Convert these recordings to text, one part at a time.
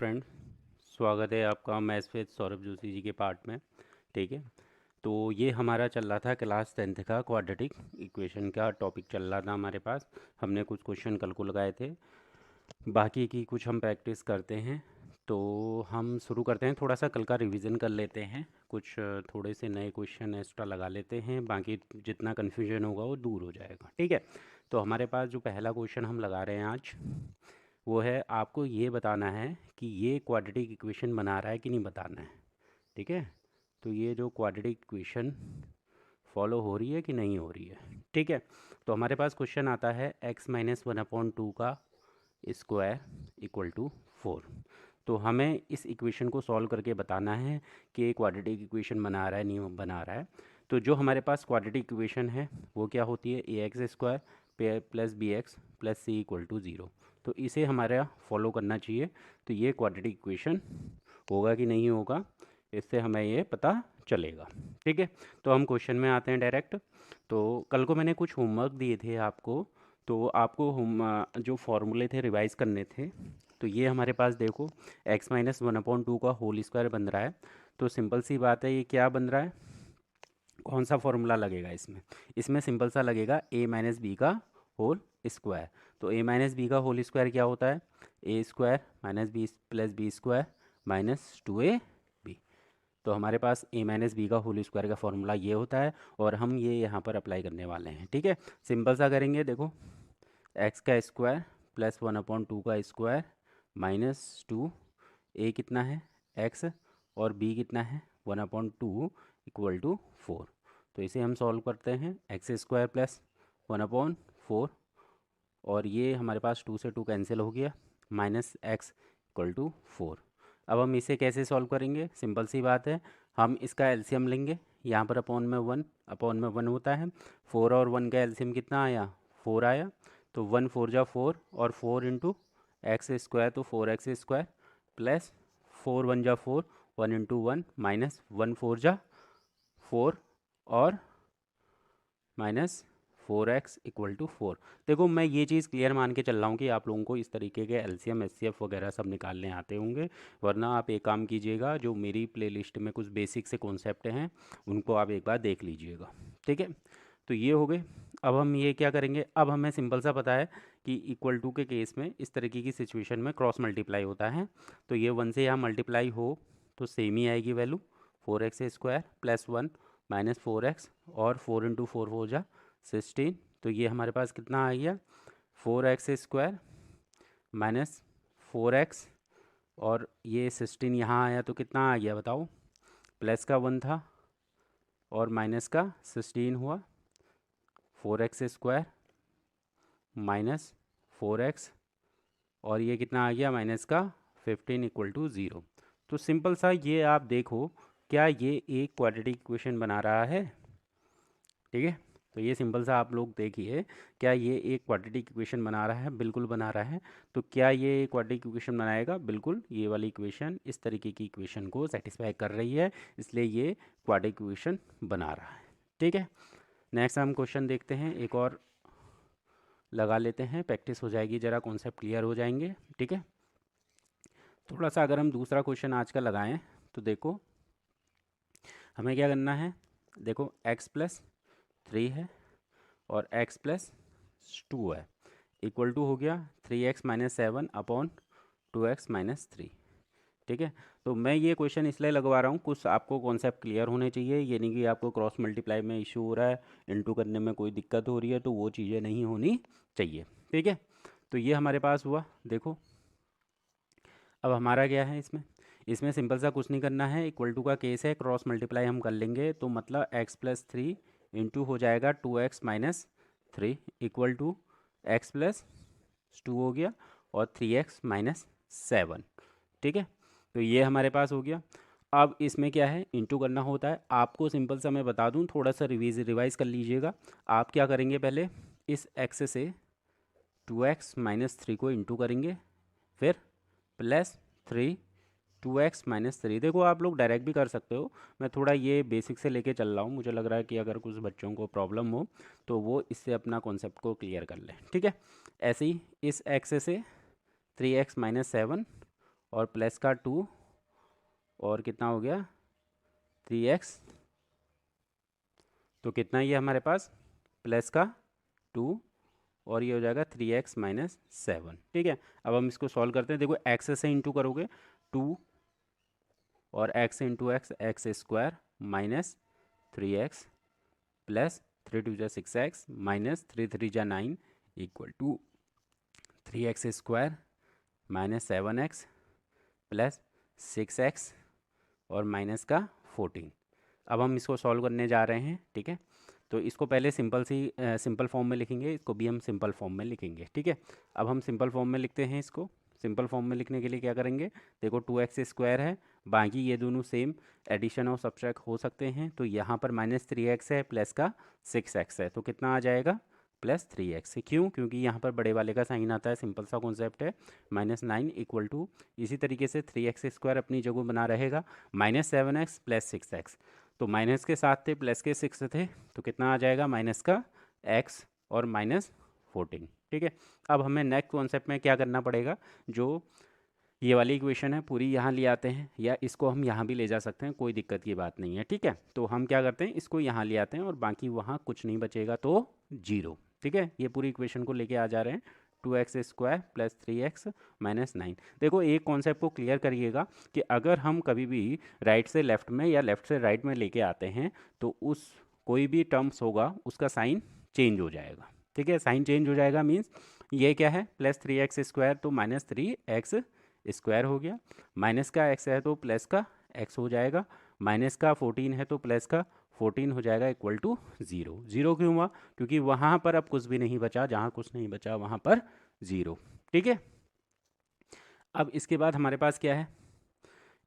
Friend, स्वागत है आपका मैथ्स विद सौरभ जोशी जी के पार्ट में। ठीक है, तो ये हमारा चल रहा था क्लास 10th का क्वाड्रेटिक इक्वेशन का टॉपिक चल रहा था हमारे पास। हमने कुछ क्वेश्चन कल को लगाए थे, बाकी की कुछ हम प्रैक्टिस करते हैं। तो हम शुरू करते हैं, थोड़ा सा कल का रिवीजन कर लेते हैं, कुछ थोड़े से नए क्वेश्चन एक्स्ट्रा लगा लेते हैं, बाकी जितना कन्फ्यूजन होगा वो दूर हो जाएगा। ठीक है, तो हमारे पास जो पहला क्वेश्चन हम लगा रहे हैं आज, वो है आपको ये बताना है कि ये क्वाड्रेटिक इक्वेशन बना रहा है कि नहीं बताना है। ठीक है, तो ये जो क्वाड्रेटिक इक्वेशन फॉलो हो रही है कि नहीं हो रही है। ठीक है, तो हमारे पास क्वेश्चन आता है x-1/2 का स्क्वायर इक्वल टू 4। तो हमें इस इक्वेशन को सॉल्व करके बताना है कि ये क्वाड्रेटिक इक्वेशन बना रहा है नहीं बना रहा है। तो जो हमारे पास क्वाड्रेटिक इक्वेशन है वो क्या होती है, ax² plus bx plus c equal to 0। तो इसे हमारा फॉलो करना चाहिए। तो ये क्वाड्रेटिक इक्वेशन होगा कि नहीं होगा, इससे हमें ये पता चलेगा। ठीक है, तो हम क्वेश्चन में आते हैं डायरेक्ट। तो कल को मैंने कुछ होमवर्क दिए थे आपको, तो आपको जो फॉर्मूले थे रिवाइज करने थे। तो ये हमारे पास देखो x-1/2 का होल स्क्वायर बन रहा है। तो सिंपल सी बात है, ये क्या बन रहा है, कौन सा फॉर्मूला लगेगा इसमें। इसमें सिंपल सा लगेगा a-b का होल स्क्वायर। तो a-b का होल स्क्वायर क्या होता है, a² minus B plus B square minus 2ab। तो हमारे पास a-b का होल स्क्वायर का फॉर्मूला ये होता है, और हम ये यहाँ पर अप्लाई करने वाले हैं। ठीक है, सिंपल सा करेंगे, देखो x का स्क्वायर प्लस 1/2 का स्क्वायर माइनस 2, a कितना है x और b कितना है 1/2 इक्वल टू 4। तो इसे हम सॉल्व करते हैं, x² प्लस 1/4, और ये हमारे पास 2 से 2 कैंसिल हो गया, माइनस x इक्वल टू 4। अब हम इसे कैसे सॉल्व करेंगे, सिंपल सी बात है, हम इसका एलसीएम लेंगे। यहाँ पर अपॉन में 1 होता है। 4 और 1 का एलसीएम कितना आया, 4 आया। तो 1 4 जा 4, और 4 इंटू एक्स स्क्वायर, तो 4x² प्लस 4 1 जा 4, 1 इंटू 1 माइनस 1 4 जा 4, और माइनस 4x इक्वल टू 4। देखो मैं ये चीज़ क्लियर मान के चल रहा हूँ कि आप लोगों को इस तरीके के एलसीएम एचसीएफ वगैरह सब निकालने आते होंगे, वरना आप एक काम कीजिएगा, जो मेरी प्लेलिस्ट में कुछ बेसिक से कॉन्सेप्ट हैं उनको आप एक बार देख लीजिएगा। ठीक है, तो ये हो गए। अब हम ये क्या करेंगे, अब हमें सिंपल सा पता है कि इक्वल टू के केस में इस तरीके की सिचुएशन में क्रॉस मल्टीप्लाई होता है। तो ये 1 से यहाँ मल्टीप्लाई हो तो सेम ही आएगी value, 4x² plus 1 minus 4x, और 4 इंटू 4 हो जा 16। तो ये हमारे पास कितना आ गया, 4x² माइनस 4x, और ये 16 यहाँ आया तो कितना आ गया बताओ, प्लस का 1 था और माइनस का 16 हुआ, 4x² माइनस 4x, और ये कितना आ गया माइनस का 15 इक्वल टू 0। तो सिंपल सा ये आप देखो, क्या ये एक क्वाड्रेटिक इक्वेशन बना रहा है। ठीक है, तो ये सिंपल सा आप लोग देखिए, क्या ये एक क्वाड्रेटिक इक्वेशन बना रहा है, बिल्कुल बना रहा है। तो क्या ये क्वाड्रेटिक इक्वेशन बनाएगा, बिल्कुल ये वाली इक्वेशन इस तरीके की इक्वेशन को सेटिस्फाई कर रही है, इसलिए ये क्वाड्रेटिक इक्वेशन बना रहा है। ठीक है, नेक्स्ट हम क्वेश्चन देखते हैं, एक और लगा लेते हैं, प्रैक्टिस हो जाएगी, ज़रा कॉन्सेप्ट क्लियर हो जाएंगे। ठीक है, थोड़ा सा अगर हम दूसरा क्वेश्चन आज का लगाएं, तो देखो हमें क्या करना है, देखो x+3 है और x+2 है, इक्वल टू हो गया 3x minus 7 upon 2x minus 3। ठीक है, तो मैं ये क्वेश्चन इसलिए लगवा रहा हूँ, कुछ आपको कॉन्सेप्ट क्लियर होने चाहिए, ये नहीं कि आपको क्रॉस मल्टीप्लाई में इशू हो रहा है, इनटू करने में कोई दिक्कत हो रही है, तो वो चीज़ें नहीं होनी चाहिए। ठीक है, तो ये हमारे पास हुआ। देखो अब हमारा क्या है, इसमें इसमें सिंपल सा कुछ नहीं करना है, इक्वल टू का केस है, क्रॉस मल्टीप्लाई हम कर लेंगे, तो मतलब x+3 इंटू हो जाएगा 2x minus 3 equal to x+2 हो गया, और 3x माइनस 7। ठीक है, तो ये हमारे पास हो गया। अब इसमें क्या है, इंटू करना होता है, आपको सिंपल सा मैं बता दूं, थोड़ा सा रिवाइज कर लीजिएगा। आप क्या करेंगे, पहले इस x से 2x माइनस 3 को इंटू करेंगे, फिर प्लस 3 2x माइनस 3। देखो आप लोग डायरेक्ट भी कर सकते हो, मैं थोड़ा ये बेसिक से लेके चल रहा हूँ, मुझे लग रहा है कि अगर कुछ बच्चों को प्रॉब्लम हो तो वो इससे अपना कॉन्सेप्ट को क्लियर कर लें। ठीक है, ऐसे ही इस x से 3x माइनस 7 और प्लस का 2 और कितना हो गया 3x, तो कितना ये हमारे पास प्लस का 2 और ये हो जाएगा 3x माइनस 7। ठीक है, अब हम इसको सॉल्व करते हैं। देखो x से इंटू करोगे 2 और x into X square minus 3x plus 3 2 जा 6x माइनस 3 3 जा 9 equal to 3x square minus 7x plus 6x और माइनस का 14। अब हम इसको सॉल्व करने जा रहे हैं। ठीक है, तो इसको पहले सिंपल फॉर्म में लिखेंगे, इसको भी हम सिंपल फॉर्म में लिखेंगे। ठीक है, अब हम सिंपल फॉर्म में लिखते हैं। इसको सिंपल फॉर्म में लिखने के लिए क्या करेंगे, देखो 2x स्क्वायर है, बाकी ये दोनों सेम एडिशन और सब्ट्रैक्ट हो सकते हैं। तो यहाँ पर माइनस 3x है प्लस का 6x है, तो कितना आ जाएगा प्लस 3x। क्यों? क्योंकि यहाँ पर बड़े वाले का साइन आता है, सिंपल सा कॉन्सेप्ट है। -9 इक्वल टू, इसी तरीके से 3x स्क्वायर अपनी जगह बना रहेगा, -7x प्लस 6x। तो माइनस के साथ थे, प्लस के 6 थे, तो कितना आ जाएगा माइनस का x और माइनस 14। ठीक है, अब हमें नेक्स्ट कॉन्सेप्ट में क्या करना पड़ेगा, जो ये वाली इक्वेशन है पूरी यहाँ ले आते हैं, या इसको हम यहाँ भी ले जा सकते हैं, कोई दिक्कत की बात नहीं है। ठीक है, तो हम क्या करते हैं, इसको यहाँ ले आते हैं और बाकी वहाँ कुछ नहीं बचेगा तो 0। ठीक है, ये पूरी इक्वेशन को लेके आ जा रहे हैं, 2x square plus 3x minus 9। देखो एक कॉन्सेप्ट को क्लियर करिएगा कि अगर हम कभी भी राइट से लेफ्ट में या लेफ्ट से राइट में लेके आते हैं तो उस कोई भी टर्म्स होगा उसका साइन चेंज हो जाएगा। ठीक है, साइन चेंज हो जाएगा मीन्स ये क्या है, प्लस 3x स्क्वायर तो माइनस 3x स्क्वायर हो गया, माइनस का x है तो प्लस का x हो जाएगा, माइनस का 14 है तो प्लस का 14 हो जाएगा इक्वल टू 0। 0 क्यों हुआ? क्योंकि वहाँ पर अब कुछ भी नहीं बचा, जहाँ कुछ नहीं बचा वहाँ पर 0। ठीक है, अब इसके बाद हमारे पास क्या है,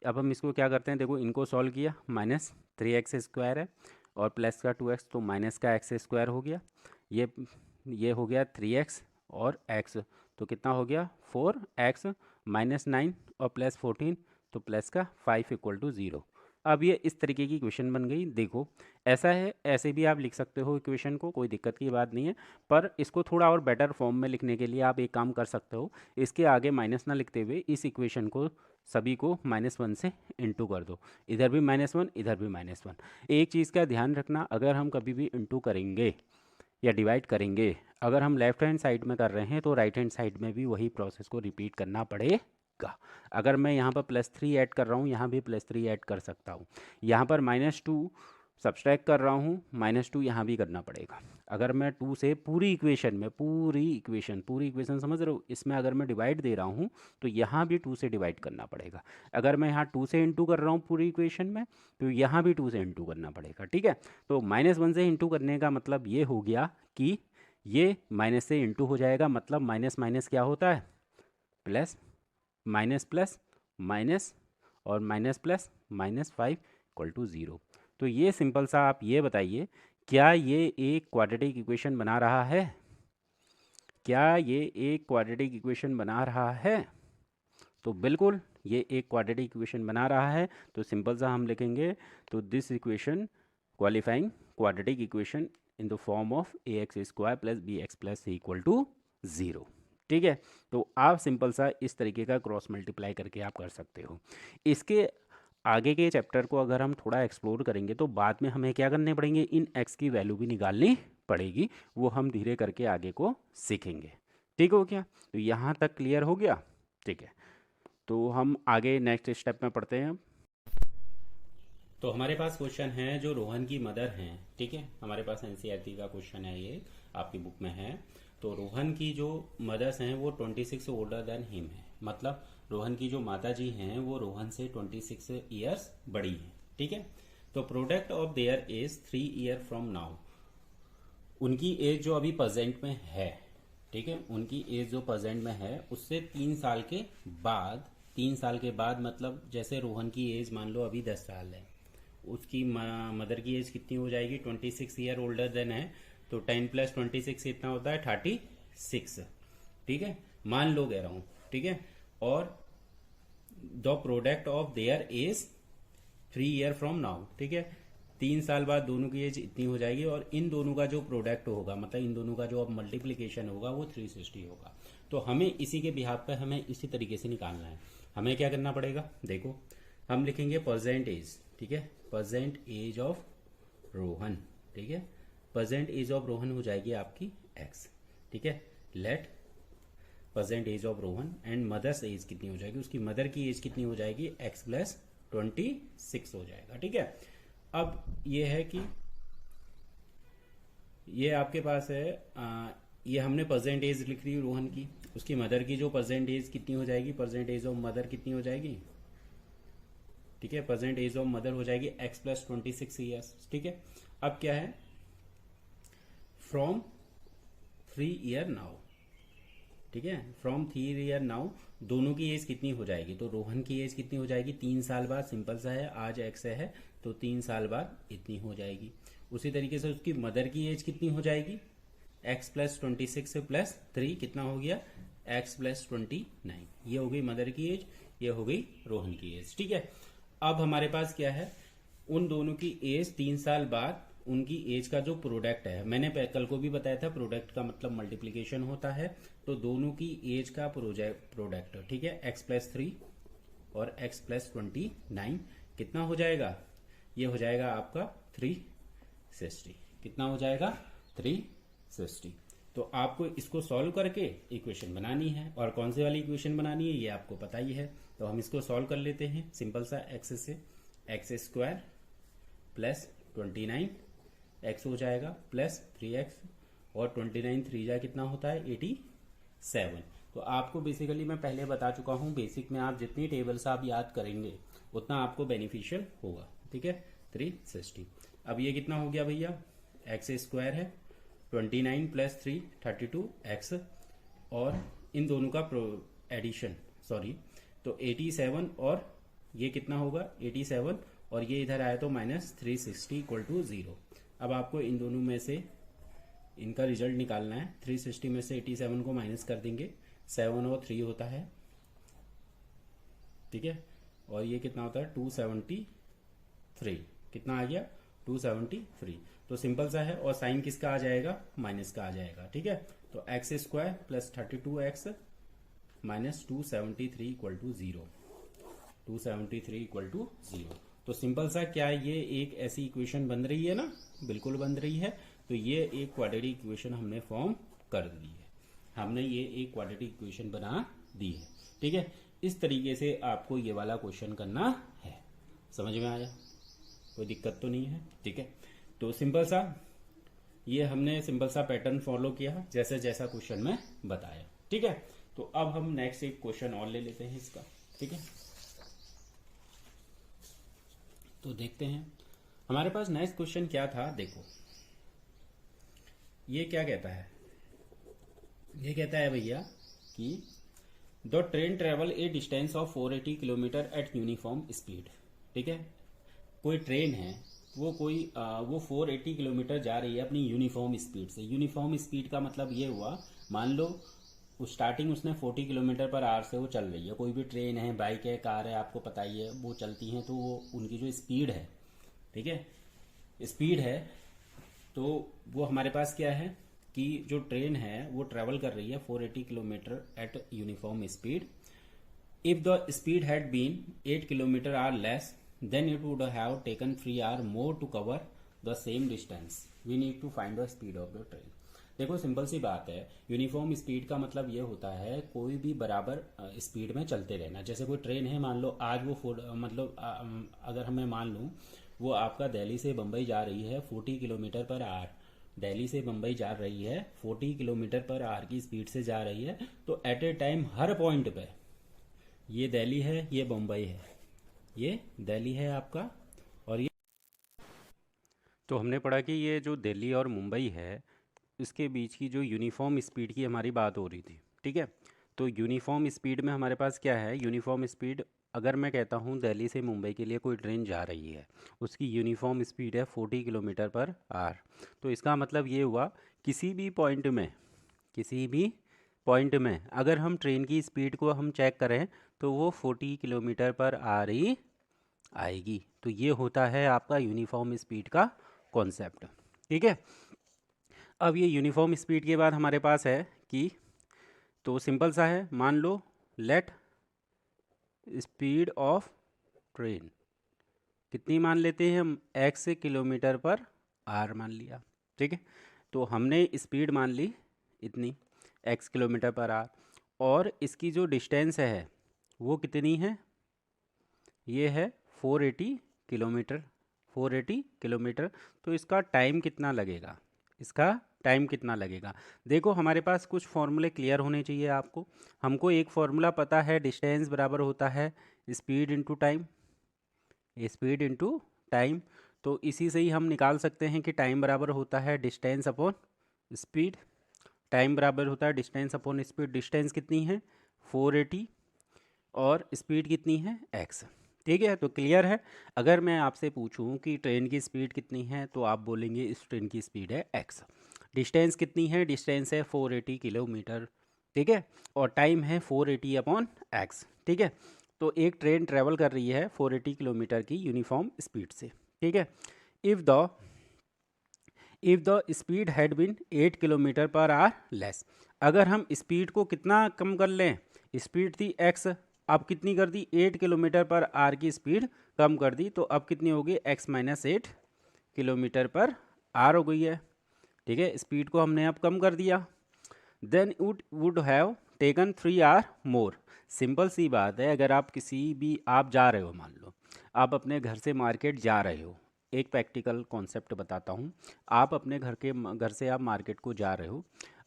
अब हम इसको क्या करते हैं, देखो इनको सॉल्व किया, माइनस 3x स्क्वायर है और प्लस का 2x तो माइनस का x स्क्वायर हो गया, ये हो गया 3x और x, तो कितना हो गया 4x माइनस 9 और प्लस 14 तो प्लस का 5 इक्वल टू 0। अब ये इस तरीके की इक्वेशन बन गई। देखो ऐसा है, ऐसे भी आप लिख सकते हो इक्वेशन को, कोई दिक्कत की बात नहीं है, पर इसको थोड़ा और बेटर फॉर्म में लिखने के लिए आप एक काम कर सकते हो, इसके आगे माइनस ना लिखते हुए इस इक्वेशन को सभी को -1 से इंटू कर दो, इधर भी -1 इधर भी -1। एक चीज़ का ध्यान रखना, अगर हम कभी भी इंटू करेंगे या डिवाइड करेंगे, अगर हम लेफ्ट हैंड साइड में कर रहे हैं तो राइट हैंड साइड में भी वही प्रोसेस को रिपीट करना पड़ेगा। अगर मैं यहाँ पर +3 ऐड कर रहा हूँ, यहाँ भी +3 ऐड कर सकता हूँ, यहाँ पर -2 सब्सट्रैक्ट कर रहा हूँ, -2 यहाँ भी करना पड़ेगा। अगर मैं 2 से पूरी इक्वेशन समझ रहे हो, इसमें अगर मैं डिवाइड दे रहा हूँ तो यहाँ भी 2 से डिवाइड करना पड़ेगा। अगर मैं यहाँ 2 से इंटू कर रहा हूँ पूरी इक्वेशन में तो यहाँ भी 2 से इंटू करना पड़ेगा। ठीक है, तो -1 से इंटू करने का मतलब ये हो गया कि ये माइनस से इंटू हो जाएगा, मतलब माइनस माइनस क्या होता है प्लस, माइनस प्लस माइनस और माइनस प्लस -5 इक्वल टू 0। तो ये सिंपल सा आप ये बताइए, क्या ये एक क्वाड्रेटिक इक्वेशन बना रहा है? क्या ये एक क्वाड्रेटिक इक्वेशन बना रहा है? तो बिल्कुल ये एक क्वाड्रेटिक इक्वेशन बना रहा है। तो सिंपल सा हम लिखेंगे, तो this equation qualifying quadratic equation in the form of ax square plus bx plus c equal to 0। ठीक है, तो आप सिंपल सा इस तरीके का क्रॉस मल्टीप्लाई करके आप कर सकते हो। इसके आगे के चैप्टर को अगर हम थोड़ा एक्सप्लोर करेंगे तो बाद में हमें क्या करने पड़ेंगे, इन x की वैल्यू भी निकालनी पड़ेगी, वो हम धीरे करके आगे को सीखेंगे। ठीक हो गया, तो यहाँ तक क्लियर हो गया? ठीक है, तो हम आगे नेक्स्ट स्टेप में पढ़ते हैं। तो हमारे पास क्वेश्चन है जो रोहन की मदर हैं। ठीक है, हमारे पास एनसीईआरटी का क्वेश्चन है, ये आपकी बुक में है। तो रोहन की जो मदर्स हैं वो 26 ओल्डर देन हिम है, मतलब रोहन की जो माता जी हैं वो रोहन से 26 ईयर्स बड़ी हैं। ठीक है, तो product of their age 3 year from now, उनकी एज जो अभी प्रेजेंट में है, ठीक है, उनकी एज जो प्रेजेंट में है उससे 3 साल के बाद, 3 साल के बाद मतलब जैसे रोहन की एज मान लो अभी 10 साल है, उसकी मदर की एज कितनी हो जाएगी, 26 ईयर ओल्डर देन है, तो 10 + 26 कितना होता है 36। ठीक है, मान लो कह रहा हूं। ठीक है, और the product of their age 3 year from now, ठीक है, 3 साल बाद दोनों की एज इतनी हो जाएगी, और इन दोनों का जो प्रोडक्ट होगा, मतलब इन दोनों का जो अब मल्टीप्लीकेशन होगा वो 360 होगा। तो हमें इसी के बिहाफ पे हमें इसी तरीके से निकालना है। हमें क्या करना पड़ेगा, देखो हम लिखेंगे परसेंट एज, ठीक है, परसेंट एज ऑफ रोहन, ठीक है, परसेंट एज ऑफ रोहन हो जाएगी आपकी एक्स, ठीक है, let present age of Rohan and mother's age कितनी हो जाएगी, उसकी मदर की एज कितनी हो जाएगी, एक्स प्लस 26 हो जाएगा, ठीक है। अब ये है कि ये आपके पास है ये हमने परसेंटेज लिख रही रोहन की, उसकी मदर की जो परसेंटेज कितनी हो जाएगी, परसेंटेज ऑफ मदर कितनी हो जाएगी, ठीक है, परसेंटेज ऑफ मदर हो जाएगी एक्स प्लस 26 ईयर्स, ठीक है। अब क्या है, फ्रॉम 3 ईयर नाउ, ठीक है, फ्रॉम 3 ईयर नाउ दोनों की एज कितनी हो जाएगी, तो रोहन की एज कितनी हो जाएगी, 3 साल बाद, सिंपल सा है, आज एक्स है तो 3 साल बाद इतनी हो जाएगी। उसी तरीके से उसकी मदर की एज कितनी हो जाएगी, एक्स प्लस 26 प्लस 3 कितना हो गया, एक्स प्लस 29, ये हो गई मदर की एज, ये हो गई रोहन की एज, ठीक है। अब हमारे पास क्या है, उन दोनों की एज 3 साल बाद उनकी एज का जो प्रोडक्ट है, मैंने कल को भी बताया था प्रोडक्ट का मतलब मल्टीप्लीकेशन होता है, तो दोनों की एज का प्रोडक्ट, ठीक है, एक्स प्लस 3 और एक्स प्लस 29 कितना हो जाएगा, ये हो जाएगा आपका 360, कितना हो जाएगा 360। तो आपको इसको सॉल्व करके इक्वेशन बनानी है, और कौन सी वाली इक्वेशन बनानी है ये आपको पता ही है, तो हम इसको सॉल्व कर लेते हैं सिंपल सा, एक्स से एक्स स्क्वायर प्लस 29 एक्स हो जाएगा प्लस 3x, और 29 3 जा कितना होता है 87। तो आपको बेसिकली मैं पहले बता चुका हूँ, बेसिक में आप जितनी टेबल्स आप याद करेंगे उतना आपको बेनिफिशियल होगा, ठीक है, 360। अब ये कितना हो गया भैया, एक्स स्क्वायर है 29 प्लस 3 32x, और इन दोनों का एडिशन, सॉरी, तो 87 और ये कितना होगा 87, और ये इधर आया तो माइनस 360 इक्वल टू 0। अब आपको इन दोनों में से इनका रिजल्ट निकालना है, 360 में से 87 को माइनस कर देंगे, 7 और 3 होता है, ठीक है, और ये कितना होता है 273, कितना आ गया 273। तो सिंपल सा है, और साइन किसका आ जाएगा, माइनस का आ जाएगा, ठीक है। तो X square plus 32x minus 273 equal to 0, 273 equal to 0। तो सिंपल सा क्या ये एक ऐसी इक्वेशन बन रही है ना, बिल्कुल बन रही है। तो ये एक क्वाड्रेटिक इक्वेशन हमने फॉर्म कर दी है, हमने ये एक क्वाड्रेटिक इक्वेशन बना दी है, ठीक है। इस तरीके से आपको ये वाला क्वेश्चन करना है, समझ में आया, कोई दिक्कत तो नहीं है, ठीक है। तो सिंपल सा ये हमने सिंपल सा पैटर्न फॉलो किया जैसे जैसा क्वेश्चन में बताया, ठीक है। तो अब हम नेक्स्ट एक क्वेश्चन और ले लेते हैं इसका, ठीक है। तो देखते हैं हमारे पास नेक्स्ट क्वेश्चन क्या था, देखो ये क्या कहता है, ये कहता है भैया कि the train travel A distance of 480 kilometre at uniform speed, ठीक है। कोई ट्रेन है वो वो 480 किलोमीटर जा रही है अपनी यूनिफॉर्म स्पीड से। यूनिफॉर्म स्पीड का मतलब ये हुआ, मान लो स्टार्टिंग उसने 40 किलोमीटर पर आवर से वो चल रही है, कोई भी ट्रेन है, बाइक है, कार है, आपको पता ही है, वो चलती हैं, तो वो उनकी जो स्पीड है, ठीक है, स्पीड है, तो वो हमारे पास क्या है कि जो ट्रेन है वो ट्रेवल कर रही है 480 kilometre at uniform speed. If the speed had been 8 kilometre hour less than it would have taken 3 hour more to cover the same distance, we need to find the speed of the train. देखो simple सी बात है, uniform speed का मतलब ये होता है कोई भी बराबर स्पीड में चलते रहना। जैसे कोई ट्रेन है, मान लो आज वो मतलब अगर मैं मान लूँ वो आपका दिल्ली से बम्बई जा रही है 40 किलोमीटर पर आवर, दिल्ली से बम्बई जा रही है 40 किलोमीटर पर आवर की स्पीड से जा रही है, तो एट ए टाइम हर पॉइंट पे, ये दिल्ली है, ये बम्बई है, ये दिल्ली है आपका, और ये, तो हमने पढ़ा कि ये जो दिल्ली और मुंबई है इसके बीच की जो यूनिफॉर्म स्पीड की हमारी बात हो रही थी, ठीक है। तो यूनिफॉर्म स्पीड में हमारे पास क्या है, यूनिफॉर्म स्पीड अगर मैं कहता हूँ दिल्ली से मुंबई के लिए कोई ट्रेन जा रही है, उसकी यूनिफॉर्म स्पीड है 40 किलोमीटर पर आवर, तो इसका मतलब ये हुआ किसी भी पॉइंट में, किसी भी पॉइंट में अगर हम ट्रेन की स्पीड को हम चेक करें तो वो 40 किलोमीटर पर आवर ही आएगी। तो ये होता है आपका यूनिफॉर्म स्पीड का कॉन्सेप्ट, ठीक है। अब ये यूनिफॉर्म स्पीड के बाद हमारे पास है कि, तो सिंपल सा है, मान लो लेट स्पीड ऑफ ट्रेन कितनी मान लेते हैं हम, x किलोमीटर पर आर मान लिया, ठीक है। तो हमने स्पीड मान ली इतनी, x किलोमीटर पर आर, और इसकी जो डिस्टेंस है वो कितनी है, ये है 480 किलोमीटर, 480 किलोमीटर। तो इसका टाइम कितना लगेगा, इसका टाइम कितना लगेगा। देखो हमारे पास कुछ फॉर्मूले क्लियर होने चाहिए आपको। हमको एक फॉर्मूला पता है, डिस्टेंस बराबर होता है speed into time, speed into time. तो इसी से ही हम निकाल सकते हैं कि टाइम बराबर होता है डिस्टेंस अपॉन स्पीड, टाइम बराबर होता है डिस्टेंस अपॉन स्पीड। डिस्टेंस कितनी है 480 और स्पीड कितनी है x, ठीक है। तो क्लियर है। अगर मैं आपसे पूछूं कि ट्रेन की स्पीड कितनी है तो आप बोलेंगे इस ट्रेन की स्पीड है x। डिस्टेंस कितनी है, डिस्टेंस है 480 किलोमीटर, ठीक है, और टाइम है 480 अपॉन x, ठीक है। तो एक ट्रेन ट्रेवल कर रही है 480 किलोमीटर की यूनिफॉर्म स्पीड से, ठीक है। If the speed had been 8 kilometre per hour less, अगर हम स्पीड को कितना कम कर लें, स्पीड थी x, अब कितनी कर दी 8 किलोमीटर पर आर की स्पीड कम कर दी, तो अब कितनी होगी x minus 8 kilometre per are हो गई है, ठीक है। स्पीड को हमने अब कम कर दिया। Then it would have taken 3 are more. Simple सी बात है, अगर आप किसी भी, आप जा रहे हो, मान लो आप अपने घर से मार्केट जा रहे हो, एक प्रैक्टिकल कॉन्सेप्ट बताता हूँ। आप अपने घर से आप मार्केट को जा रहे हो,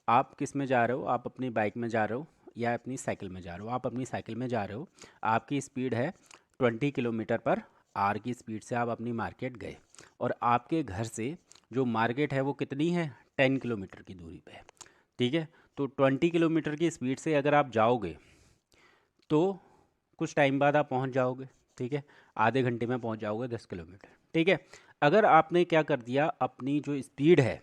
आप किस में जा रहे हो, आप अपनी बाइक में जा रहे हो या अपनी साइकिल में जा रहे हो। आप अपनी साइकिल में जा रहे हो, आपकी स्पीड है 20 किलोमीटर पर आर की स्पीड से आप अपनी मार्केट गए, और आपके घर से जो मार्केट है वो कितनी है 10 किलोमीटर की दूरी पे है, ठीक है। तो 20 किलोमीटर की स्पीड से अगर आप जाओगे तो कुछ टाइम बाद आप पहुंच जाओगे, ठीक है, आधे घंटे में पहुंच जाओगे 10 किलोमीटर, ठीक है। अगर आपने क्या कर दिया, अपनी जो स्पीड है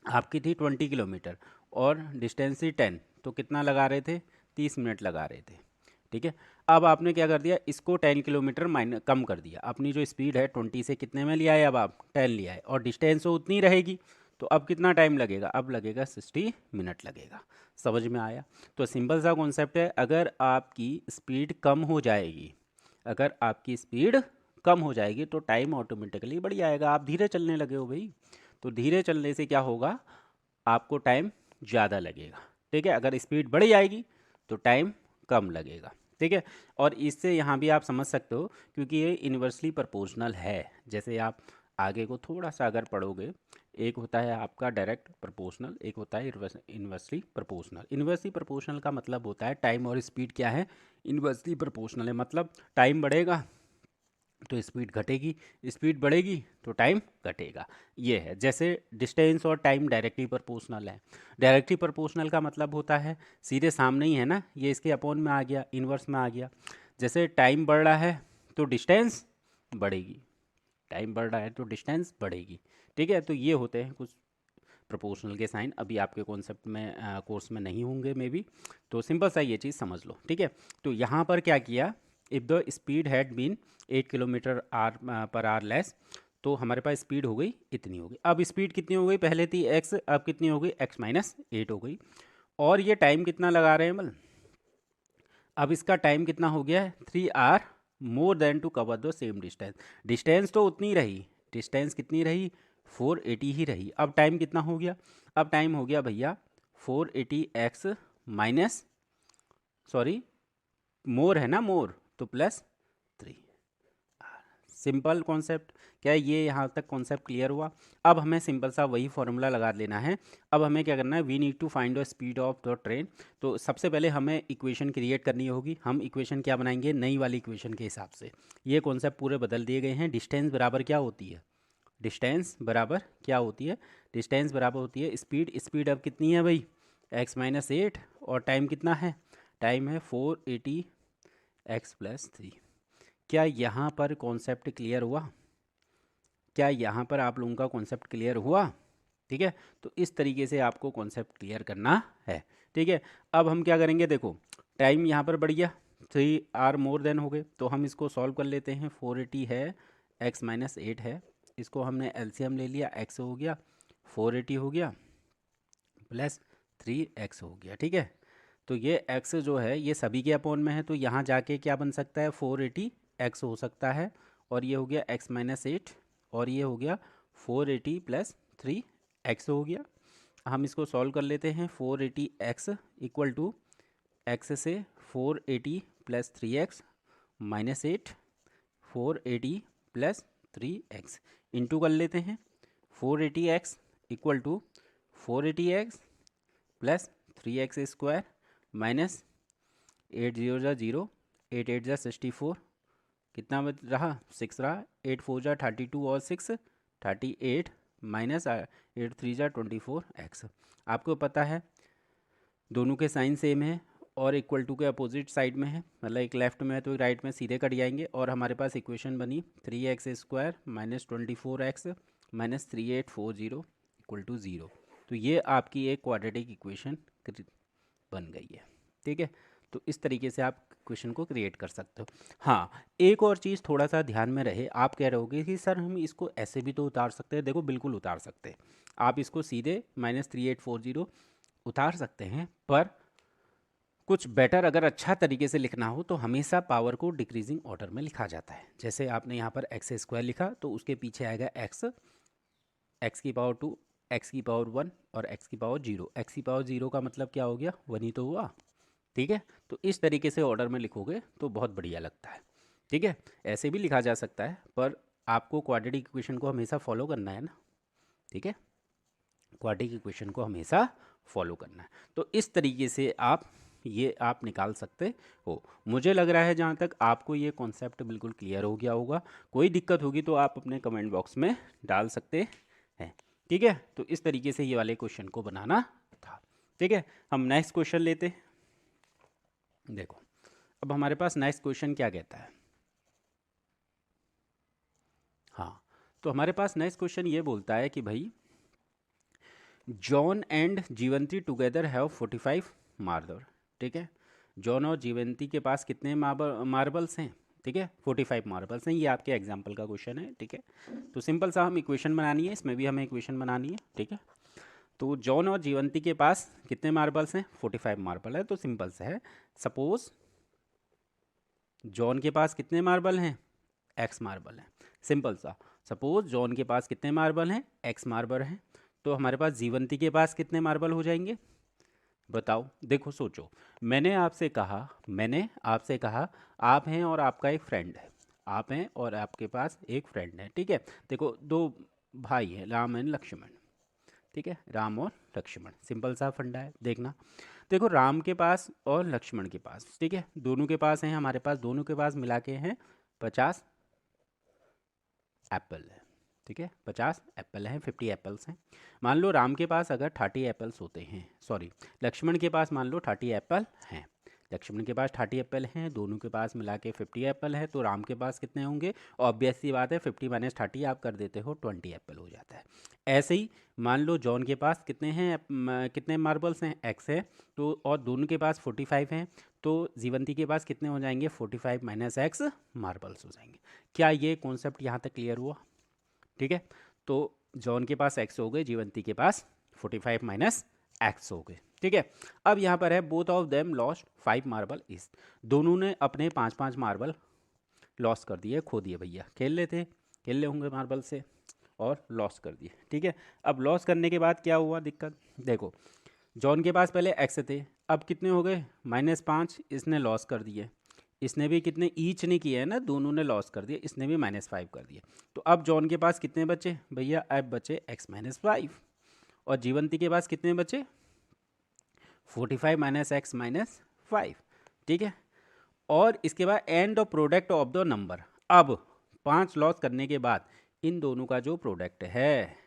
आपकी थी 20 किलोमीटर और डिस्टेंस थी 10, तो कितना लगा रहे थे, 30 मिनट लगा रहे थे, ठीक है। अब आपने क्या कर दिया, इसको 10 किलोमीटर कम कर दिया, अपनी जो स्पीड है 20 से कितने में लिया है, अब आप 10 लिया है, और डिस्टेंस तो उतनी रहेगी, तो अब कितना टाइम लगेगा, अब लगेगा 60 मिनट लगेगा। समझ में आया। तो सिंपल सा कॉन्सेप्ट है, अगर आपकी स्पीड कम हो जाएगी, अगर आपकी स्पीड कम हो जाएगी तो टाइम ऑटोमेटिकली बढ़ जाएगा। आप धीरे चलने लगे हो भाई, तो धीरे चलने से क्या होगा, आपको टाइम ज़्यादा लगेगा, ठीक है। अगर स्पीड बढ़ जाएगी तो टाइम कम लगेगा, ठीक है। और इससे यहाँ भी आप समझ सकते हो, क्योंकि ये इन्वर्सली प्रोपोर्शनल है। जैसे आप आगे को थोड़ा सा अगर पढ़ोगे, एक होता है आपका डायरेक्ट प्रोपोर्शनल, एक होता है इन्वर्सली प्रोपोर्शनल। इन्वर्सली प्रोपोर्शनल का मतलब होता है टाइम और स्पीड क्या है, इन्वर्सली प्रोपोर्शनल है, मतलब टाइम बढ़ेगा तो स्पीड घटेगी, स्पीड बढ़ेगी तो टाइम घटेगा। ये है, जैसे डिस्टेंस और टाइम डायरेक्टली प्रोपोर्शनल है। डायरेक्टली प्रोपोर्शनल का मतलब होता है सीधे सामने ही है ना, ये इसके अपोन में आ गया, इन्वर्स में आ गया। जैसे टाइम बढ़ रहा है तो डिस्टेंस बढ़ेगी, टाइम बढ़ रहा है तो डिस्टेंस बढ़ेगी, ठीक है। तो ये होते हैं कुछ प्रोपोर्शनल के साइन, अभी आपके कॉन्सेप्ट में कोर्स में नहीं होंगे मे बी, तो सिंपल सा ये चीज़ समझ लो, ठीक है। तो यहाँ पर क्या किया, if the speed had been 8 kilometre hour per hour less, तो हमारे पास स्पीड हो गई इतनी हो गई। अब स्पीड कितनी हो गई, पहले थी x, अब कितनी हो गई x माइनस 8 हो गई। और ये टाइम कितना लगा रहे हैं मतलब, अब इसका टाइम कितना हो गया है 3 are more than to cover the same distance. Distance तो उतनी रही, डिस्टेंस कितनी रही 480 ही रही। अब टाइम कितना हो गया, अब टाइम हो गया भैया 480 एक्स माइनस, सॉरी मोर है ना, मोर तो प्लस 3। सिंपल कॉन्सेप्ट, क्या ये यहाँ तक कॉन्सेप्ट क्लियर हुआ। अब हमें सिंपल सा वही फॉर्मूला लगा लेना है। अब हमें क्या करना है, we need to find the speed of the train. तो सबसे पहले हमें इक्वेशन क्रिएट करनी होगी। हम इक्वेशन क्या बनाएंगे, नई वाली इक्वेशन के हिसाब से। ये कॉन्सेप्ट पूरे बदल दिए गए हैं। डिस्टेंस बराबर क्या होती है, डिस्टेंस बराबर क्या होती है, डिस्टेंस बराबर होती है स्पीड। स्पीड अब कितनी है भाई x माइनस 8, और टाइम कितना है, टाइम है 480 x प्लस 3। क्या यहाँ पर कॉन्सेप्ट क्लियर हुआ, क्या यहाँ पर आप लोगों का कॉन्सेप्ट क्लियर हुआ, ठीक है। तो इस तरीके से आपको कॉन्सेप्ट क्लियर करना है, ठीक है। अब हम क्या करेंगे, देखो टाइम यहाँ पर बढ़ गया, 3 आर मोर देन हो गए, तो हम इसको सॉल्व कर लेते हैं। 480 है, x माइनस 8 है, इसको हमने एलसीएम ले लिया, x हो गया 480 हो गया प्लस 3x हो गया, ठीक है। तो ये x जो है ये सभी के अपॉन में है, तो यहाँ जाके क्या बन सकता है 480x हो सकता है, और ये हो गया x माइनस 8, और ये हो गया 480 प्लस 3x हो गया। हम इसको सॉल्व कर लेते हैं। 480x इक्वल टू x से 480 plus 3x minus 8, 480 plus 3x into कर लेते हैं। 480x equal to 480x plus 3x square minus 8 zero जा जीरो, 8 8 जा 64, कितना बच रहा 6 रहा, 8 4 जा 32 और 6 38 माइनस 8 3 जा 24x। आपको पता है दोनों के साइन सेम है और इक्वल टू के अपोजिट साइड में है, मतलब एक लेफ्ट में है तो राइट में सीधे कट जाएंगे, और हमारे पास इक्वेशन बनी 3x square minus 24x minus 3840 equal to 0। तो ये आपकी एक क्वाड्रेटिक इक्वेशन बन गई है। ठीक है, तो इस तरीके से आप क्वेश्चन को क्रिएट कर सकते हो। हाँ, एक और चीज़ थोड़ा सा ध्यान में रहे, आप कह रहे होगे कि सर हम इसको ऐसे भी तो उतार सकते हैं। देखो बिल्कुल उतार सकते हैं, आप इसको सीधे -3840 उतार सकते हैं, पर कुछ बेटर अगर अच्छा तरीके से लिखना हो तो हमेशा पावर को डिक्रीजिंग ऑर्डर में लिखा जाता है। जैसे आपने यहाँ पर एक्स स्क्वायर लिखा तो उसके पीछे आएगा एक्स, एक्स की पावर 2, एक्स की पावर 1 और एक्स की पावर 0। एक्स की पावर 0 का मतलब क्या हो गया, 1 ही तो हुआ। ठीक है, तो इस तरीके से ऑर्डर में लिखोगे तो बहुत बढ़िया लगता है। ठीक है, ऐसे भी लिखा जा सकता है, पर आपको क्वाड्रेटिक इक्वेशन को हमेशा फॉलो करना है ना। ठीक है, क्वाड्रेटिक इक्वेशन को हमेशा फॉलो करना है। तो इस तरीके से आप निकाल सकते हो। मुझे लग रहा है जहाँ तक आपको ये कॉन्सेप्ट बिल्कुल क्लियर हो गया होगा। कोई दिक्कत होगी तो आप अपने कमेंट बॉक्स में डाल सकते हैं। ठीक है, तो इस तरीके से ये वाले क्वेश्चन को बनाना था। ठीक है, हम नेक्स्ट क्वेश्चन लेते हैं। देखो अब हमारे पास नेक्स्ट क्वेश्चन क्या कहता है। हाँ, तो हमारे पास नेक्स्ट क्वेश्चन ये बोलता है कि भाई John and Jeevanti together have 45 marble. ठीक है, जॉन और जीवंती के पास कितने मार्बल्स हैं। ठीक है, 45 मार्बल्स हैं। ये आपके एग्जाम्पल का क्वेश्चन है। ठीक है, तो सिंपल सा हम इक्वेशन बनानी है, इसमें भी हमें इक्वेशन बनानी है। ठीक है, तो जॉन और जीवंती के पास कितने मार्बल्स हैं, 45 मार्बल है। तो सिंपल सा है, सपोज जॉन के पास कितने मार्बल हैं, एक्स मार्बल हैं। सिंपल सा, सपोज जॉन के पास कितने मार्बल हैं, एक्स मार्बल हैं। तो हमारे पास जीवंती के पास कितने मार्बल हो जाएंगे, बताओ। देखो सोचो, मैंने आपसे कहा आप हैं और आपका एक फ्रेंड है, आप हैं और आपके पास एक फ्रेंड है। ठीक है, देखो दो भाई हैं, राम एंड लक्ष्मण। ठीक है, राम और लक्ष्मण, सिंपल सा फंडा है। देखना, देखो राम के पास और लक्ष्मण के पास, ठीक है, दोनों के पास हैं, हमारे पास दोनों के पास मिला के हैं 50 एप्पल है। ठीक है, 50 एप्पल हैं, 50 एप्पल्स हैं। मान लो राम के पास अगर 30 एप्पल्स होते हैं, सॉरी लक्ष्मण के पास मान लो 30 एप्पल हैं। लक्ष्मण के पास 30 एप्पल हैं, दोनों के पास मिला के 50 एप्पल है, तो राम के पास कितने होंगे। ऑब्वियस सी बात है, 50 माइनस 30 आप कर देते हो 20 एप्पल हो जाता है। ऐसे ही मान लो जॉन के पास कितने हैं, कितने मार्बल्स हैं, एक्स है, तो और दोनों के पास 45 हैं, तो जीवंती के पास कितने हो जाएंगे, 45 माइनस एक्स मार्बल्स हो जाएंगे। क्या ये कॉन्सेप्ट यहाँ तक क्लियर हुआ। ठीक है, तो जॉन के पास एक्स हो गए, जीवंती के पास 45 माइनस एक्स हो गए। ठीक है, अब यहाँ पर है both of them lost 5 marble इस, दोनों ने अपने 5-5 मार्बल लॉस कर दिए, खो दिए। भैया खेल ले होंगे मार्बल से और लॉस कर दिए। ठीक है, अब लॉस करने के बाद क्या हुआ दिक्कत, देखो जॉन के पास पहले एक्स थे, अब कितने हो गए -5, इसने लॉस कर दिए। इसने भी कितने ईच ने किए हैं ना, दोनों ने लॉस कर दिए, इसने भी -5 कर दिए। तो अब जॉन के पास कितने बचे भैया, अब बचे x-5, और जीवंती के पास कितने बचे 45 माइनस एक्स माइनस 5। ठीक है, और इसके बाद end of product of the number. अब 5 लॉस करने के बाद इन दोनों का जो प्रोडक्ट है,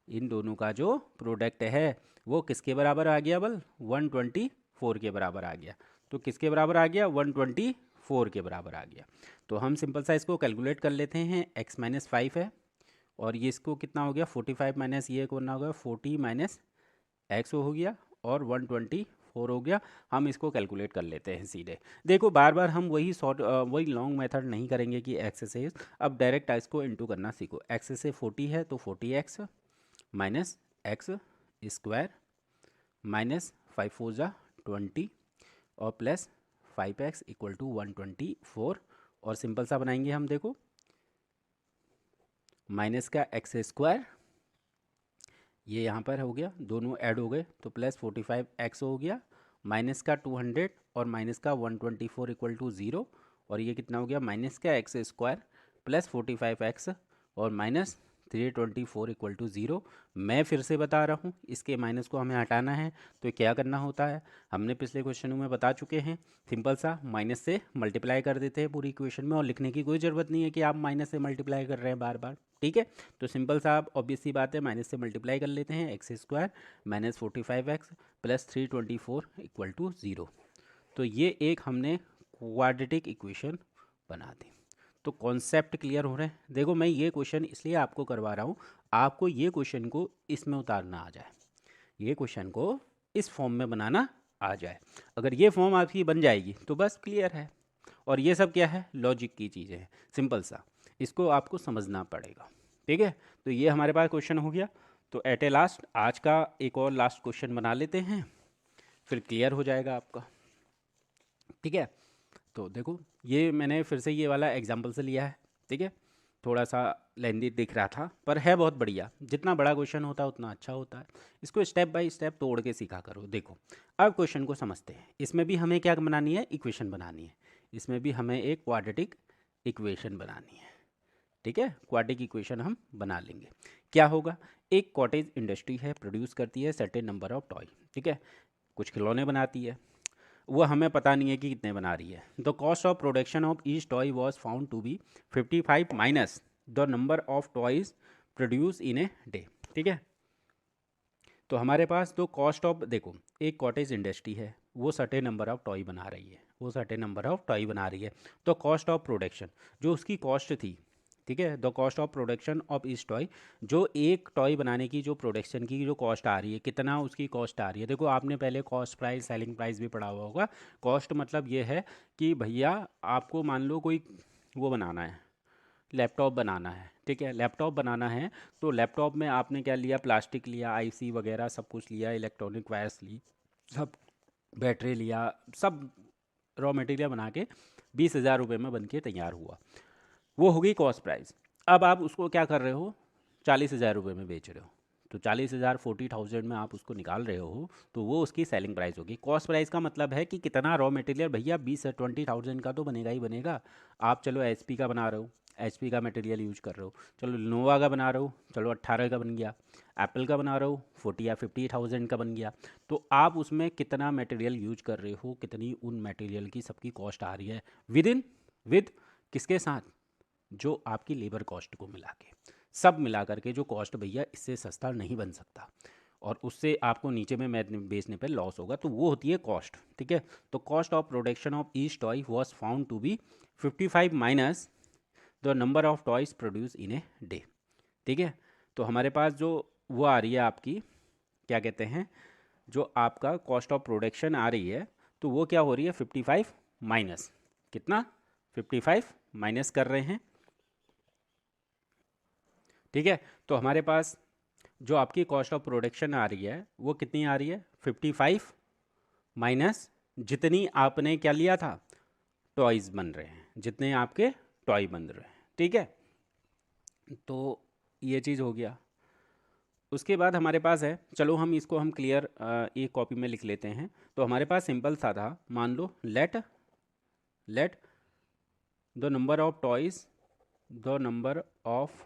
इन दोनों का जो प्रोडक्ट है वो किसके बराबर आ गया, बल 124 के बराबर आ गया। तो किसके बराबर आ गया, 124 के बराबर आ गया। तो हम सिंपल सा इसको कैलकुलेट कर लेते हैं, x-5 है, और ये इसको कितना हो गया 45 माइनस ये करना होगा 40 माइनस एक्स हो गया, और 124 हो गया। हम इसको कैलकुलेट कर लेते हैं सीधे। देखो बार बार हम वही लॉन्ग मेथड नहीं करेंगे कि एक्स से, अब डायरेक्ट इसको इंटू करना सीखो। एक्स से 40 है तो 40x minus X square minus 5 4 जा 20, और प्लस 5x इक्वल टू 124, और सिंपल सा बनाएंगे हम, देखो माइनस का एक्स स्क्वायर, ये यहाँ पर हो गया, दोनों ऐड हो गए तो प्लस 45x हो गया, माइनस का 200 और माइनस का 124 इक्वल टू 0, और ये कितना हो गया माइनस का एक्स स्क्वायर प्लस 45x और माइनस 324 इक्वल टू 0। मैं फिर से बता रहा हूँ, इसके माइनस को हमें हटाना है तो क्या करना होता है, हमने पिछले क्वेश्चनों में बता चुके हैं, सिंपल सा माइनस से मल्टीप्लाई कर देते हैं पूरी इक्वेशन में, और लिखने की कोई ज़रूरत नहीं है कि आप माइनस से मल्टीप्लाई कर रहे हैं बार बार, ठीक है। तो सिंपल सा आप ऑब्वियस सी बात है माइनस से मल्टीप्लाई कर लेते हैं, X square minus 45x plus 324 equal to 0। तो ये एक हमने क्वाड्रेटिक इक्वेशन बना दी। तो कॉन्सेप्ट क्लियर हो रहे हैं। देखो मैं ये क्वेश्चन इसलिए आपको करवा रहा हूँ, आपको ये क्वेश्चन को इसमें उतारना आ जाए, ये क्वेश्चन को इस फॉर्म में बनाना आ जाए। अगर ये फॉर्म आपकी बन जाएगी तो बस क्लियर है। और ये सब क्या है, लॉजिक की चीज़ें हैं, सिंपल सा, इसको आपको समझना पड़ेगा, ठीक है। तो ये हमारे पास क्वेश्चन हो गया। तो एट ए लास्ट आज का एक और लास्ट क्वेश्चन बना लेते हैं, फिर क्लियर हो जाएगा आपका, ठीक है। तो देखो ये मैंने फिर से ये वाला एग्जाम्पल से लिया है, ठीक है। थोड़ा सा लेंदी दिख रहा था पर है बहुत बढ़िया, जितना बड़ा क्वेश्चन होता है उतना अच्छा होता है। इसको स्टेप बाय स्टेप तोड़ के सीखा करो। देखो अब क्वेश्चन को समझते हैं। इसमें भी हमें क्या बनानी है, इक्वेशन बनानी है। इसमें भी हमें एक क्वाड्रेटिक इक्वेशन बनानी है, ठीक है। क्वाड्रेटिक इक्वेशन हम बना लेंगे। क्या होगा, एक कॉटेज इंडस्ट्री है, प्रोड्यूस करती है सर्टेन नंबर ऑफ टॉय, ठीक है, कुछ खिलौने बनाती है, वो हमें पता नहीं है कि कितने बना रही है। The cost of production of each toy was found to be 55 minus the number of toys produce in a day, ठीक है। तो हमारे पास दो कॉस्ट ऑफ, देखो एक कॉटेज इंडस्ट्री है, वो सर्टेन नंबर ऑफ टॉय बना रही है, वो सर्टेन नंबर ऑफ टॉय बना रही है। तो कॉस्ट ऑफ प्रोडक्शन जो उसकी कॉस्ट थी, ठीक है, the cost of production of इस टॉय, जो एक टॉय बनाने की जो प्रोडक्शन की जो कॉस्ट आ रही है, कितना उसकी कॉस्ट आ रही है। देखो आपने पहले कॉस्ट प्राइस सेलिंग प्राइस भी पढ़ा हुआ होगा। कॉस्ट मतलब ये है कि भैया आपको मान लो कोई वो बनाना है, लैपटॉप बनाना है, ठीक है, लैपटॉप बनाना है। तो लैपटॉप में आपने क्या लिया, प्लास्टिक लिया, आईसी वगैरह सब कुछ लिया, इलेक्ट्रॉनिक वायर्स ली, सब बैटरी लिया, सब रॉ मटेरियल बना के 20,000 रुपये में बन के तैयार हुआ। वो होगी कॉस्ट प्राइस। अब आप उसको क्या कर रहे हो, 40,000 रुपये में बेच रहे हो, तो 40,000 40,000 में आप उसको निकाल रहे हो, तो वो उसकी सेलिंग प्राइस होगी। कॉस्ट प्राइस का मतलब है कि कितना रॉ मटेरियल, भैया 20 से 20,000 का तो बनेगा ही बनेगा। आप चलो एचपी का बना रहे हो, एचपी का मटेरियल यूज कर रहे हो, चलो लिनोवा का बना रहे हो, चलो 18 का बन गया, एप्पल का बना रहे हो 40 या 50,000 का बन गया। तो आप उसमें कितना मटेरियल यूज कर रहे हो, कितनी उन मटेरियल की सबकी कॉस्ट आ रही है विद किसके साथ, जो आपकी लेबर कॉस्ट को मिला के, सब मिला करके जो कॉस्ट, भैया इससे सस्ता नहीं बन सकता और उससे आपको नीचे में बेचने पे लॉस होगा, तो वो होती है कॉस्ट, ठीक है। तो cost of production of each toy was found to be 55 minus the number of toys produce in a day, ठीक है। तो हमारे पास जो वो आ रही है आपकी, क्या कहते हैं, जो आपका कॉस्ट ऑफ प्रोडक्शन आ रही है, तो वो क्या हो रही है 55 माइनस कितना, 55 माइनस कर रहे हैं, ठीक है। तो हमारे पास जो आपकी कॉस्ट ऑफ प्रोडक्शन आ रही है वो कितनी आ रही है, 55 माइनस जितनी आपने क्या लिया था, टॉयज बन रहे हैं, जितने आपके टॉय बन रहे हैं, ठीक है। तो ये चीज़ हो गया। उसके बाद हमारे पास है, चलो हम इसको हम क्लियर एक कॉपी में लिख लेते हैं। तो हमारे पास सिंपल सा था, मान लो let the number of toys, the number of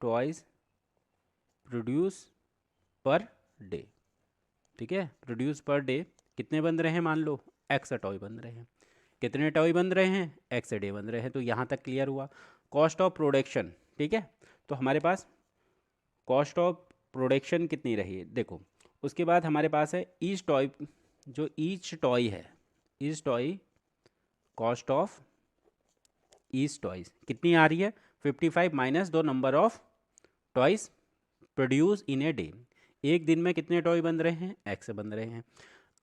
toys produce per day, ठीक है। प्रोड्यूस पर डे कितने बन रहे हैं, मान लो एक्स टॉय बन रहे हैं, कितने टॉय बन रहे हैं, एक्स डे बन रहे हैं। तो यहाँ तक क्लियर हुआ। कॉस्ट ऑफ प्रोडक्शन, ठीक है। तो हमारे पास कॉस्ट ऑफ प्रोडक्शन कितनी रही है, देखो उसके बाद हमारे पास है ईच टॉय, जो ईच टॉय है, each toy cost of each toys कितनी आ रही है, 55 माइनस दो number of toys produce in a day. एक दिन में कितने टॉय बन रहे हैं, एक्स बन रहे हैं।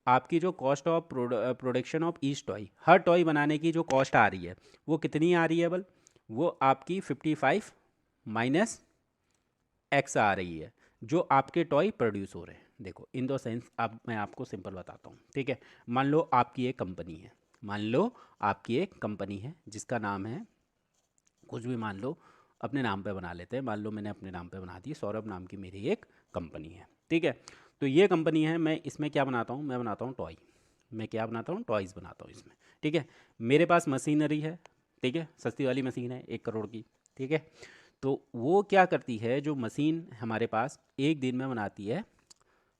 आपकी जो cost of production of each toy, her toy बनाने की जो कॉस्ट आ रही है वो कितनी आ रही है, बल वो आपकी 55 माइनस एक्स आ रही है, जो आपके टॉय प्रोड्यूस हो रहे हैं, देखो इन द सेंस, अब मैं आपको सिंपल बताता हूँ, ठीक है। मान लो आपकी एक कंपनी है, मान लो आपकी एक कंपनी है जिसका नाम है, कुछ भी मान लो, अपने नाम पे बना लेते हैं, मान लो मैंने अपने नाम पे बना दी, सौरभ नाम की मेरी एक कंपनी है, ठीक है। तो ये कंपनी है, मैं इसमें क्या बनाता हूँ, मैं बनाता हूँ टॉय, मैं क्या बनाता हूँ, टॉयज़ बनाता हूँ इसमें, ठीक है। मेरे पास मशीनरी है, ठीक है, सस्ती वाली मशीन है 1 करोड़ की, ठीक है। तो वो क्या करती है, जो मशीन हमारे पास एक दिन में बनाती है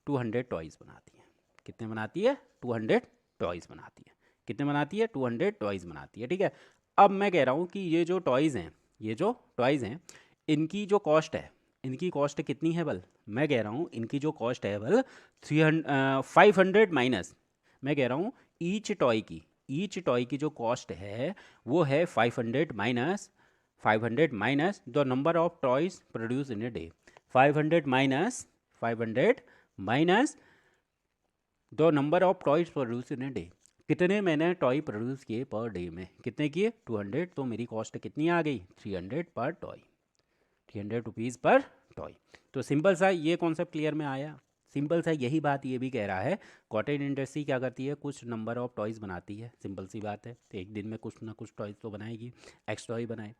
200 टॉयज़ बनाती है। कितने बनाती है, 200 टॉयज़ बनाती है। कितने बनाती है, 200 टॉयज़ बनाती है, ठीक है। अब मैं कह रहा हूँ कि ये जो टॉयज़ हैं, ये जो टॉयज़ हैं, इनकी जो कॉस्ट है, इनकी कॉस्ट कितनी है बल, मैं कह रहा हूँ इनकी जो कॉस्ट है बल 500 माइनस, मैं कह रहा हूँ ईच टॉय की जो कॉस्ट है वो है 500 minus, 500 minus the number of toys produce in a day, 500 minus 500 minus the number of toys produce in a day. कितने मैंने टॉय प्रोड्यूस किए पर डे में, कितने किए, 200, तो मेरी कॉस्ट कितनी आ गई, 300 per toy, 300 rupees per toy. तो सिंपल सा ये कॉन्सेप्ट क्लियर में आया, सिंपल सा यही बात ये भी कह रहा है, कॉटेज इंडस्ट्री क्या करती है, कुछ नंबर ऑफ टॉयज़ बनाती है, सिंपल सी बात है, तो एक दिन में कुछ ना कुछ टॉयज़ तो बनाएगी, एक्स टॉय बनाए,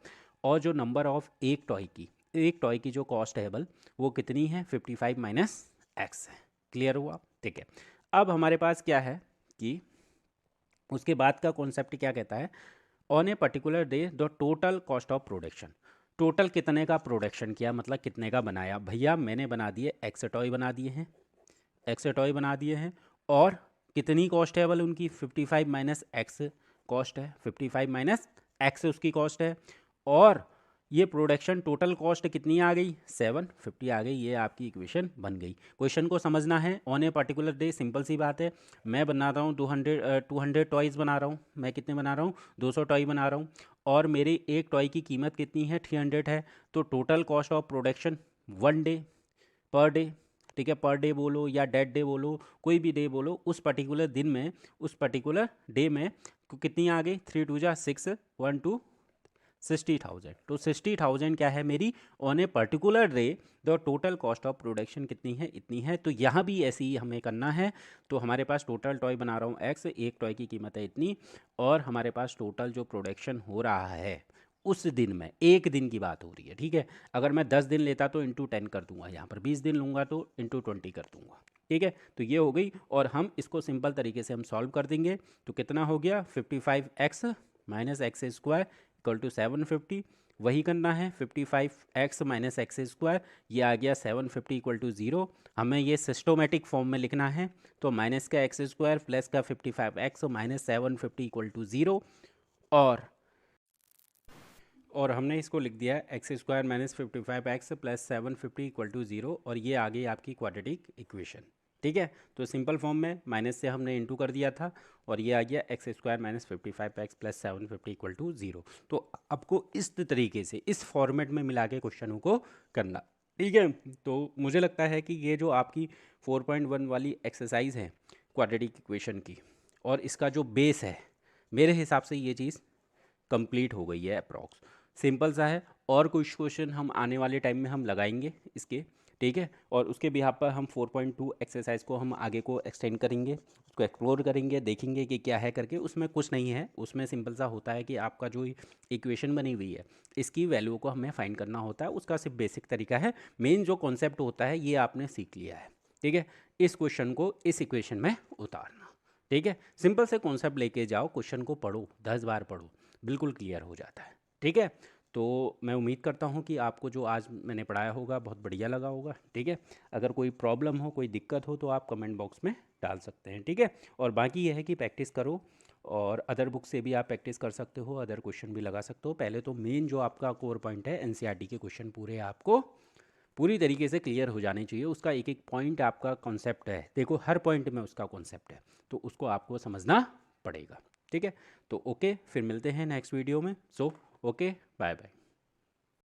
और जो नंबर ऑफ एक टॉय की जो कॉस्ट है बल वो कितनी है, 55 माइनस एक्स है। क्लियर हुआ, ठीक है। अब हमारे पास क्या है कि उसके बाद का कॉन्सेप्ट क्या कहता है, on a particular day the total cost of production, total कितने का प्रोडक्शन किया, मतलब कितने का बनाया, भैया मैंने बना दिए एक्स टॉय बना दिए हैं, एक्स टॉय बना दिए हैं, और कितनी कॉस्ट है बल उनकी, 55 माइनस एक्स कॉस्ट है, 55 माइनस एक्स उसकी कॉस्ट है, और ये प्रोडक्शन टोटल कॉस्ट कितनी आ गई, 750 आ गई। ये आपकी इक्वेशन बन गई। क्वेश्चन को समझना है, on a particular day, simple सी बात है, मैं बना रहा हूँ 200 टॉयज़ बना रहा हूँ, मैं कितने बना रहा हूँ, 200 टॉय बना रहा हूँ, और मेरी एक टॉय की कीमत कितनी है, 300 है। तो total cost of production 1 day, पर डे, ठीक है, पर डे बोलो या डेड डे बोलो, कोई भी डे बोलो, उस पर्टिकुलर दिन में, उस पर्टिकुलर डे में कितनी आ गई, 3 2 जा 6, 1 2 60,000। तो 60,000 क्या है मेरी, on a particular day the total cost of production कितनी है, इतनी है। तो यहाँ भी ऐसे ही हमें करना है। तो हमारे पास टोटल टॉय बना रहा हूँ एक्स, एक टॉय की कीमत है इतनी, और हमारे पास टोटल जो प्रोडक्शन हो रहा है उस दिन में, एक दिन की बात हो रही है, ठीक है। अगर मैं 10 दिन लेता तो इंटू 10 कर दूंगा, यहाँ पर 20 दिन लूँगा तो इंटू 20 कर दूंगा, ठीक है। तो ये हो गई, और हम इसको सिंपल तरीके से हम सॉल्व कर देंगे। तो कितना हो गया, 55x minus X square equal to 750, वही करना है, 55x माइनस एक्स स्क्वायर, ये आ गया 750 इक्वल टू 0। हमें ये सिस्टोमेटिक फॉर्म में लिखना है, तो माइनस का एक्स स्क्वायर प्लस का 55x माइनस 750 इक्वल टू 0, और हमने इसको लिख दिया है X square minus 55x plus 750 equal to 0, और ये आ गई आपकी क्वाड्रेटिक इक्वेशन, ठीक है। तो सिंपल फॉर्म में माइनस से हमने इंटू कर दिया था, और ये आ गया X square minus 55x plus 750 equal to 0। तो आपको इस तरीके से, इस फॉर्मेट में मिला के क्वेश्चनों को करना, ठीक है। तो मुझे लगता है कि ये जो आपकी 4.1 वाली एक्सरसाइज है क्वाड्रेटिक इक्वेशन की, और इसका जो बेस है, मेरे हिसाब से ये चीज़ कंप्लीट हो गई है अप्रॉक्स, सिंपल सा है। और कुछ क्वेश्चन हम आने वाले टाइम में हम लगाएंगे इसके, ठीक है। और उसके बिहाफ पर हम 4.2 एक्सरसाइज को हम आगे को एक्सटेंड करेंगे, उसको एक्सप्लोर करेंगे, देखेंगे कि क्या है करके। उसमें कुछ नहीं है, उसमें सिंपल सा होता है कि आपका जो इक्वेशन बनी हुई है इसकी वैल्यू को हमें फाइंड करना होता है, उसका सिर्फ बेसिक तरीका है। मेन जो कॉन्सेप्ट होता है ये आपने सीख लिया है, ठीक है। इस क्वेश्चन को इस इक्वेशन में उतारना, ठीक है। सिंपल से कॉन्सेप्ट लेके जाओ, क्वेश्चन को पढ़ो, 10 बार पढ़ो, बिल्कुल क्लियर हो जाता है, ठीक है। तो मैं उम्मीद करता हूँ कि आपको जो आज मैंने पढ़ाया होगा बहुत बढ़िया लगा होगा, ठीक है। अगर कोई प्रॉब्लम हो, कोई दिक्कत हो, तो आप कमेंट बॉक्स में डाल सकते हैं, ठीक है। और बाकी यह है कि प्रैक्टिस करो, और अदर बुक से भी आप प्रैक्टिस कर सकते हो, अदर क्वेश्चन भी लगा सकते हो। पहले तो मेन जो आपका कोर पॉइंट है एनसीईआरटी के क्वेश्चन पूरे आपको पूरी तरीके से क्लियर हो जाने चाहिए। उसका एक एक पॉइंट आपका कॉन्सेप्ट है, देखो हर पॉइंट में उसका कॉन्सेप्ट है, तो उसको आपको समझना पड़ेगा, ठीक है। तो ओके, फिर मिलते हैं नेक्स्ट वीडियो में। So okay, bye bye.